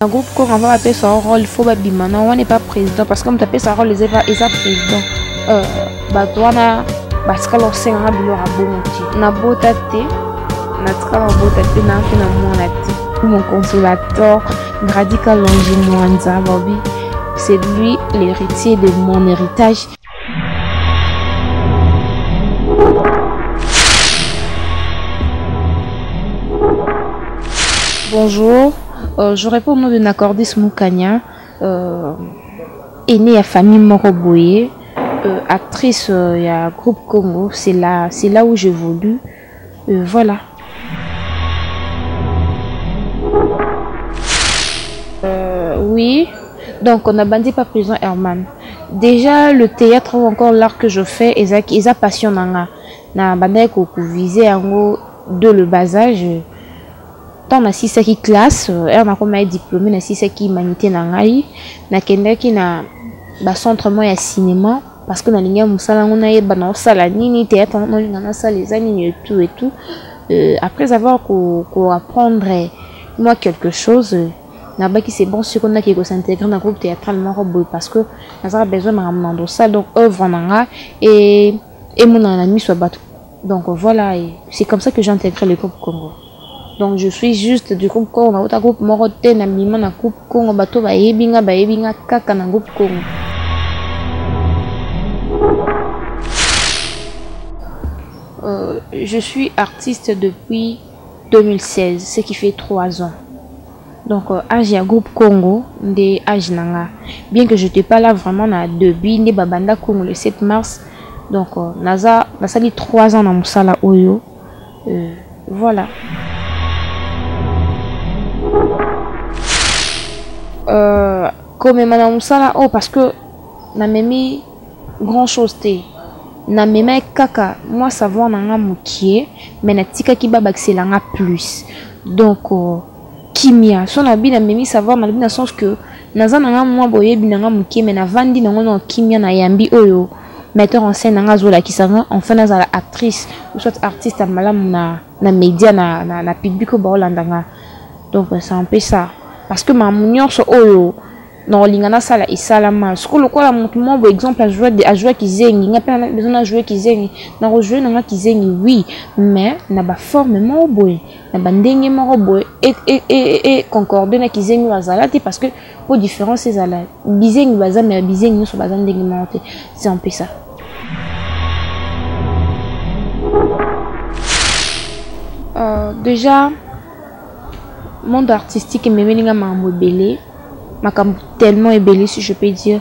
Un groupe qu'on va appeler son rôle, il faut bâtiment. Non, on n'est pas président parce que comme tu appelles son rôle, les président. Batouana, parce que l'on sait un bilor à bon na botate, na tra botate na fait na monate. Mon consolateur, Gradika Longimouanza Bobby, c'est lui l'héritier de mon héritage. Bonjour, je réponds au nom de Nakordis Moukania, aînée à famille Moroboye, actrice il y a groupe Congo, c'est là où j'évolue, voilà. Oui, donc on a bandé par prison Herman. Déjà le théâtre ou encore l'art que je fais, ils a passionnant na bandé ko visé en de le bas âge. Tant na sisa qui classe, elle m'a comme diplômé na sisa qui humanité na ngai, na kende qui na ba centre moi ya cinéma parce que na ligne musala on a yeba na sala nini théâtre on a na sala les années et tout. Après avoir ko apprendre moi quelque chose, na ba qui c'est bon ce qu'on a qui s'intégrer dans groupe théâtral Moroboye parce que na a besoin de ramener ça donc œuvre nanga et mon ami soit battu. Donc voilà, c'est comme ça que j'ai intégré le groupe Congo. Donc je suis juste du groupe Congo, na groupe Morote na mima na groupe Congo bato ba yebinga kaka na groupe Congo. Je suis artiste depuis 2016, ce qui fait 3 ans. Donc âge ya groupe Congo de âge nanga. Bien que je n'étais pas là vraiment na début ne babanda Congo le 7 mars. Donc naza sali 3 ans na musala oyo. Voilà. Comme madame Moussala, oh parce que n'a même mis grand chose té n'a même kaka moi savoir nanga mukie mais na tika ki baba excellanga plus donc kimia son abi na même savoir na bien sens que naza nanga moi boye binanga mukie mais na vandi nango na kimia na yambi oyo metteur en scène nanga zola kisanga enfin naza la actrice ou soit artiste à malam na média na public ba holandanga donc c'est un peu ça. Parce que ma mounion so oyo non lingana sala isala mal ce que le quoi la montement par exemple à jouer qui zengi n'a pas besoin de jouer qui zengi na rejouer na qui zengi oui mais na ba forme mo boy na bandenge mo boy et concorde na qui zengi wazala parce que pour différence c'est ala bizengi baza mais bizengi so baza ndenge monté c'est un peu ça. Déjà monde artistique et memelinga ma mobile makam tellement ébélé si je peux dire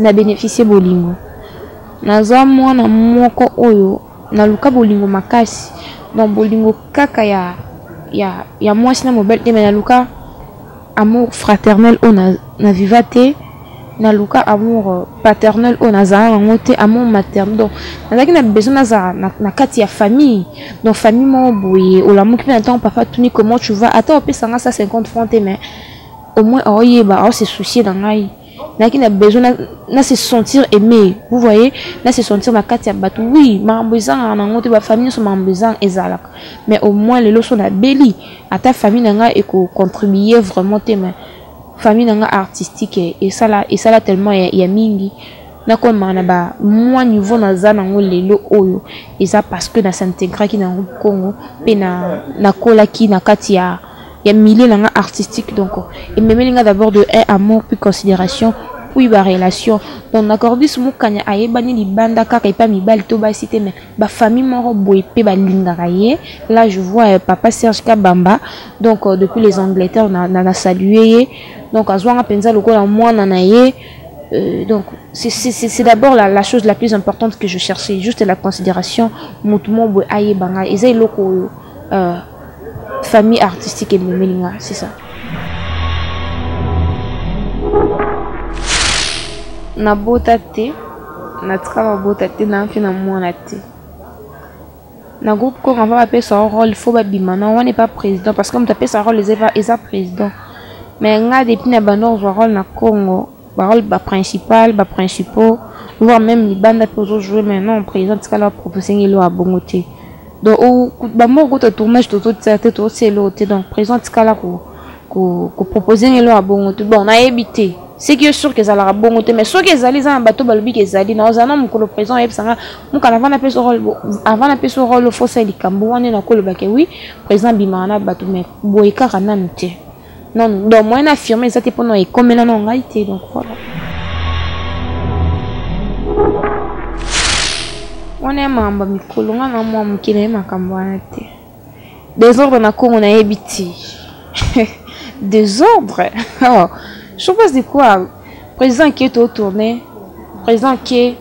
na bénéficié bolingo naza mwana moko oyo na luka bolingo makasi donc bolingo kaka ya moi sina mobile te mais na luka amour fraternel on na vivate na luka amour paternel on a za ngote amour maternel donc nazaki na besoin na kati ya famille donc famille mo boye o la mo qui attend papa tuni comment tu vas attends pe sanga ça 50 francs mais au moins oyeba o se soucier dans ngai nazaki na besoin na se sentir aimé vous voyez na se sentir na kati ya bato oui mambezanga na ngote ba famille so mambezanga ezala mais au moins les leçons na beli à ta famille nanga et ko contribuer vraiment te mais famille nanga artistique et ça là tellement ya mingi na comme na ba moi niveau na za nango lelo oyo et ça parce que na s'intégrer qui na Congo pe na kola ki na kati ya milieu nanga artistique donc et même linga d'abord de amour puis considération puis ba relation donc Nakordis Moukania ayebani libanda kaka epa mibali to ba cité mais ba famille moro boye pe ba lingaka ye là je vois papa Serge Kabamba donc depuis les Angleterre on a salué donc azwanga penza lokola mwana na ye donc c'est d'abord la chose la plus importante que je cherchais juste la considération mutumo boye ayebanga ezai loko famille artistique et memelinga c'est ça. Na botate na tra botate na fi na mwana te na groupe qu'on va appeler son rôle il faut babima non on n'est pas président parce que comme tu appelles son rôle les président mais nga depuis na bandor rôle na Congo rôle ba principal ba principaux voire même les bandes pour jouer maintenant président ce qu'elle a proposé il a bongoté donc au ba mo go tournage tout ça tout c'est l'autre donc président ce qu'elle a proposer les lois bon on a évité c'est que sûr que ça leur a bon mais ceux qui allaient dans un bateau balobi qui allaient dans un homme que le président est ça mon quand avant d'appeler ce rôle avant d'appeler ce rôle faut ça les cambo on est dans le bac oui président bimana bateau mais boyka kana nte non donc moi on a affirmé ça pendant et comme là non été donc voilà on est membre mikolo nga na moi mukile makambo ate désordre na ko on a évité désordre oh je pense de quoi président qui est au tourné président qui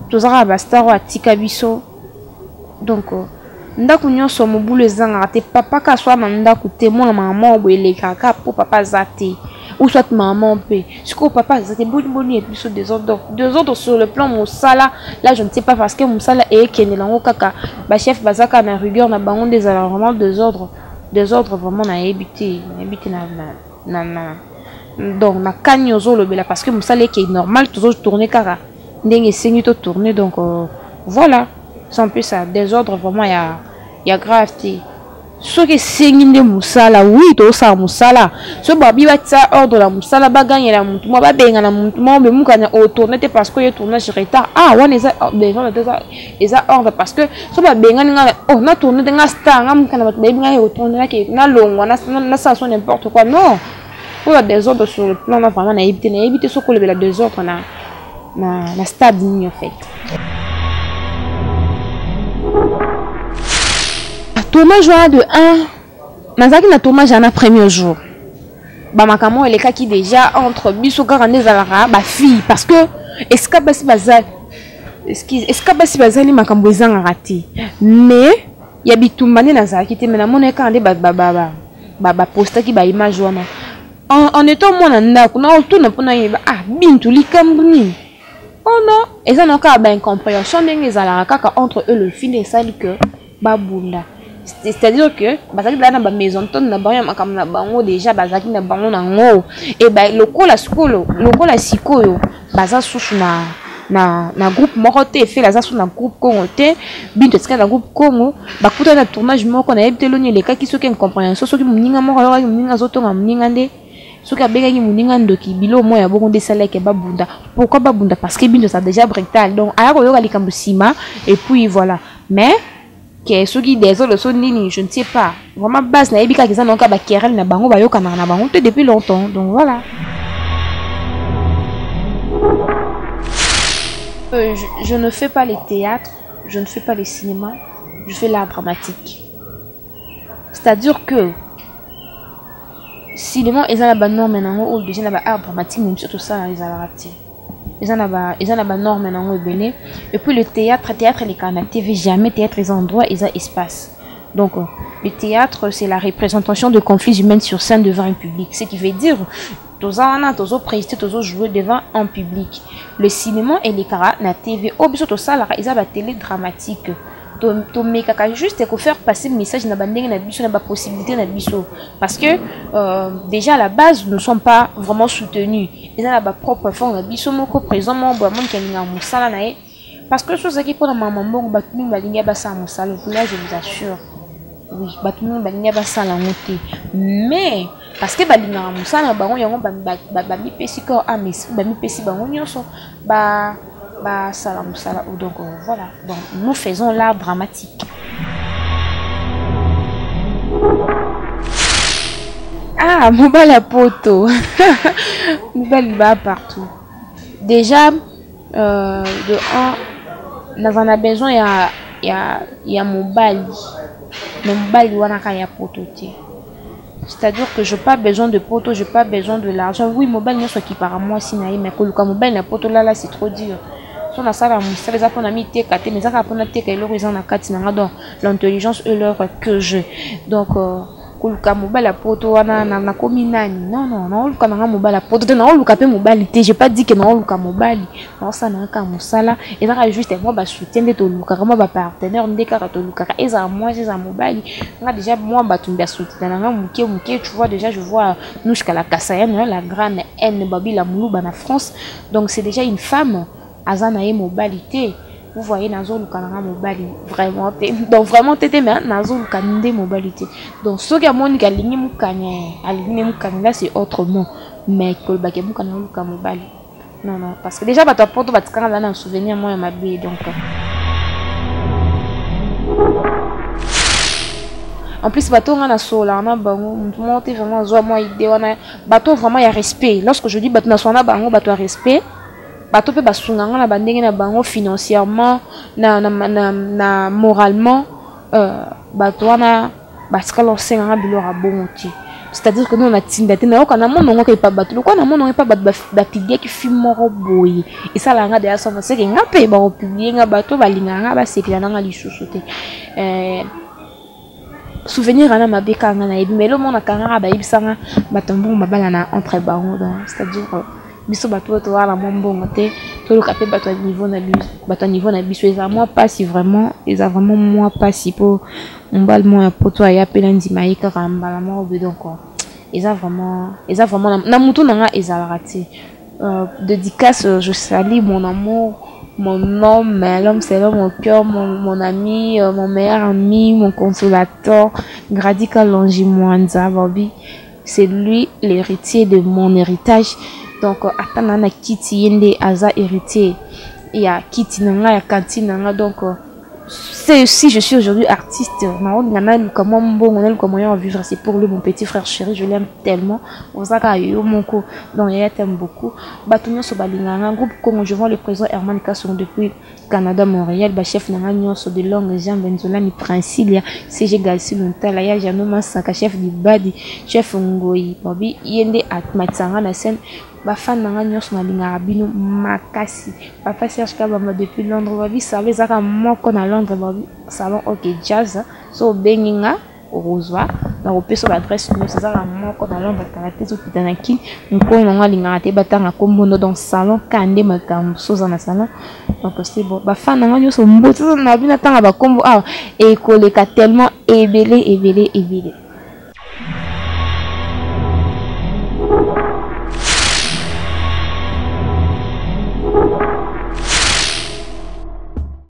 tous à bastaro à tikabiso donc ndako nyonso mobulu ezanga te papa ka soit ndako te mona maman boele kaka pour papa zate ou soit maman pe siko papa zate boni et plus désordre sur le plan mosala là je ne sais pas parce que mosala est kenelango kaka ba chef bazaka na rigueur na bango des vraiment désordre vraiment na éviter na donc na kanyozo lobela parce que mosala qui est normal toujours tourner kaka ndenge sengi to tourner donc voilà c'est un peu ça désordre vraiment il y a gravité ce que sengi nde mosala oui to sa mosala so babi batsa ordre la mosala ba gagner la mutu mo ba benga na mutu mo be mukanya o tourner te parce que yo tournage retard ah wana eza ordre parce que so ba benga nga oh na tourner de nga star nga mukana ba benga yo tourner na ke na longwa na ça son n'importe quoi non pour la désordre sur le plan là vraiment na éviter ce que le désordre na stade ni en fait tournage de 1 nazaki na tournage na premier jour ba makamo eleka ki déjà entre biso kaka nezalara ba fille parce que escabasi bazali makambo ezanga raté mais ya bitumbane nazaki te mais na mona ka ande ba poster ki ba image wana en étant mona ndako na autour pona yeba ah bintu likambuni oh non eza na ka ba incompréhension ndenge ezala kaka entre eux le film et celle que babunda c'est-à-dire que bazaki na ba maison ton na ba makam na bango déjà bazaki na bango na ngo et ba lokola sikoyo baza susu na groupe moko te fait la zasu na groupe Congo te bintu tsika na groupe Congo bakuta na tournage moko na ebite loni le kaki soki incompréhension soki muninga moko yoka muninga zotonga muninga nde soki abengaki muninga ndoki bilo mo ya bongo desala ke babunda pourquoi babunda parce que bintu ça déjà brutal donc aya ko yoka likambo sima et puis voilà mais que ceux qui des autres sont nini je ne sais pas vraiment base na ebika kisa nonka ba kerel na bango ba yoka na bango te depuis longtemps donc voilà je ne fais pas les théâtres je ne fais pas les cinémas je fais l'art dramatique c'est-à-dire que cinéma ils ont la bonne norme maintenant ou déjà la art dramatique même surtout ça ils ont raté ils ont la bonne norme maintenant et puis le théâtre les canaux TV jamais théâtre les endroits ils ont espace donc le théâtre c'est la représentation de conflits humains sur scène devant un public ce qui veut dire tous on présider tous jouer devant un public le cinéma et les caras na TV au biso tout ça là ils ont la télé dramatique to mekaka juste pour faire passer le message na bandenge na biso na ba possibilité na biso parce que déjà à la base nous ne sommes pas vraiment soutenus ils ont la propre fond na biso moko présent mon ba mon kelinga musala na parce que chose qui pour maman mbongo batumi balinga ba sa musala là je vous assure oui batumi balinga ba sa la moté mais parce que balinga musala bango yango ba mi pesi ko amis ba mi pesi bango nyonso ba salam donc voilà donc nous faisons l'art dramatique ah mobile à poto mobile va partout déjà de un nous en a besoin il y a mobile mais mobile wana ka ya poto te c'est-à-dire que je n'ai pas besoin de poto, je n'ai pas besoin de l'argent. Oui, mobile n'est pas qui par moi si naïe, mais quand mobile n'a poto là c'est trop dur. Si on a ça, les apprend à m'y técater, mais ça apprend à técater leur ils en a quatre dans l'intelligence et leur que je. Donc kuluka mobile à poto na komi nani non luka na mobile à poto na luka pe mobile té j'ai pas dit que non luka mobile non ça na ka musala et ça juste moi ba soutien de to luka moi ba partenaire ndeka ka to luka et ça moi c'est un mobile on a déjà moi ba tumba soutien na muke tu vois déjà je vois nous jusqu'à la Kassayenne la grande N babi la muluba na France donc c'est déjà une femme azana e mobilité vous voyez nazo lukananga mobali vraiment té donc vraiment tété mais nazo lukande mobali té donc ce qui a moni ka lingi mukanya alingi mukanya là c'est autrement mais que le baké mukanya luka mobali non non parce que déjà bah toi porte va te quand là un souvenir moi ma vie donc en plus bateau on a sola on a bango monter vraiment zo moi idée on a bateau vraiment il y a respect lorsque je dis bateau na sona bango bateau respect bateau peut basunganga na bandenge na bango financièrement na moralement bateau na basika lo senga bilora bonti c'est-à-dire que nous on a tinda tena ko na mono ko pa bateau ko na mono pa bateau ba publier qui film moko boye et ça la nga de ça c'est que nga pe ba publier nga bateau balinganga ba sepila nga lisusu te souvenir ana mabeka nga na ebi mais le monde akanga ba ibisanga batombo mabala na entre bango c'est-à-dire biso bateau to ala mombongo te to le capé bateau niveau na biso ça moi pas si vraiment ils a vraiment moi pas si pour on bal moi pour toi ya pelandi maïka kambala mo donc ils a vraiment na mutu nanga ezala raté dédicace je salue mon amour mon homme, l'homme c'est l'homme au cœur, mon ami, mon meilleur ami, mon consolateur, Gradika Longimwanza, Bobby. C'est lui l'héritier de mon héritage. Donc, Atanana Kiti Yende Aza héritier. Il y a Kiti Nanga, il y a Kanti Nanga. Donc, c'est si je suis aujourd'hui artiste, comment vivre, c'est pour lui, mon petit frère chéri, je l'aime tellement. Donc, il t'aime beaucoup. Un groupe comme je vois le président Herman Kasson depuis Canada, Montréal, chef de langue, Jean Benzola, ni Princilia, CG Galsi Luntala, ya Jano Massaka, chef du Badi, chef Ngoyi, Bobby, Yende Atmatsanga, la scène. Bafan nanga nyos na linga bino makasi papa Serge Kabamba depuis Londres babi savait ça comme moko na Londres babi salon OK jazz so benginga rozwa na opeso adresse no ça comme moko na Londres karaté so pitanaki nko nanga linga te batanga kombono dans salon kande makambo soza na salon donc c'est bon bafan nanga nyos mboto na bino tanga ba kombo ah et koleka tellement ebelé